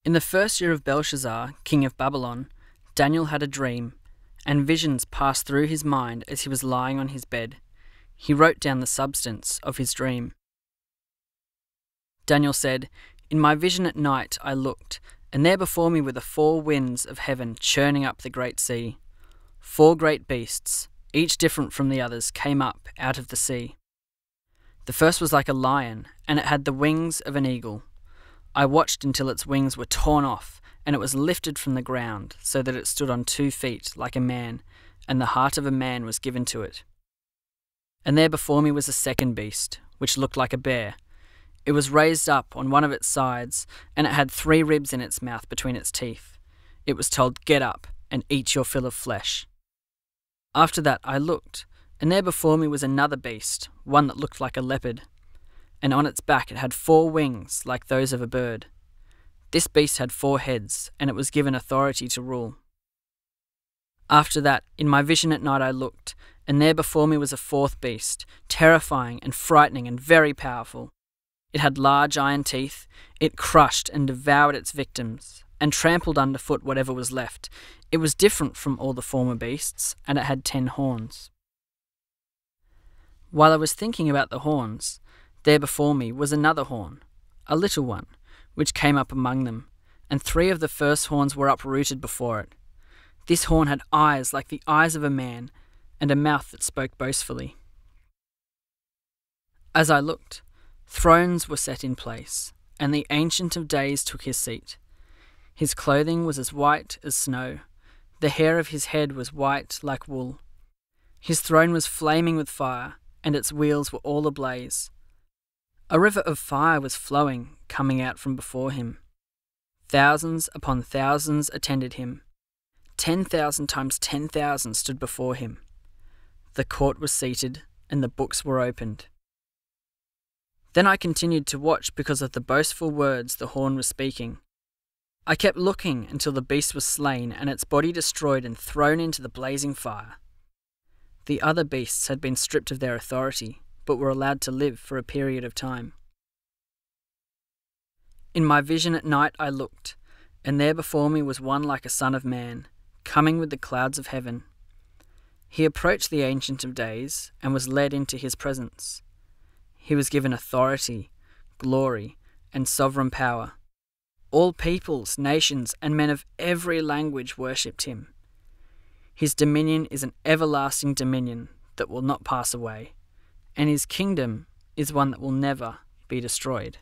In the first year of Belshazzar, king of Babylon, Daniel had a dream, and visions passed through his mind as he was lying on his bed. He wrote down the substance of his dream. Daniel said, "In my vision at night I looked, and there before me were the four winds of heaven churning up the great sea. 4 great beasts, each different from the others, came up out of the sea. The first was like a lion, and it had the wings of an eagle. I watched until its wings were torn off, and it was lifted from the ground, so that it stood on 2 feet like a man, and the heart of a man was given to it. And there before me was a second beast, which looked like a bear. It was raised up on one of its sides, and it had 3 ribs in its mouth between its teeth. It was told, 'Get up and eat your fill of flesh.' After that I looked, and there before me was another beast, one that looked like a leopard, and on its back it had 4 wings like those of a bird. This beast had 4 heads, and it was given authority to rule. After that, in my vision at night I looked, and there before me was a 4th beast, terrifying and frightening and very powerful. It had large iron teeth. It crushed and devoured its victims, and trampled underfoot whatever was left. It was different from all the former beasts, and it had 10 horns. While I was thinking about the horns, there before me was another horn, a little one, which came up among them, and 3 of the first horns were uprooted before it. This horn had eyes like the eyes of a man, and a mouth that spoke boastfully. As I looked, thrones were set in place, and the Ancient of Days took his seat. His clothing was as white as snow. The hair of his head was white like wool. His throne was flaming with fire, and its wheels were all ablaze. A river of fire was flowing, coming out from before him. Thousands upon thousands attended him. 10,000 times 10,000 stood before him. The court was seated, and the books were opened. Then I continued to watch because of the boastful words the horn was speaking. I kept looking until the beast was slain and its body destroyed and thrown into the blazing fire. The other beasts had been stripped of their authority, but were allowed to live for a period of time. In my vision at night I looked, and there before me was one like a son of man, coming with the clouds of heaven. He approached the Ancient of Days and was led into his presence. He was given authority, glory, and sovereign power. All peoples, nations, and men of every language worshipped him. His dominion is an everlasting dominion that will not pass away, and his kingdom is one that will never be destroyed.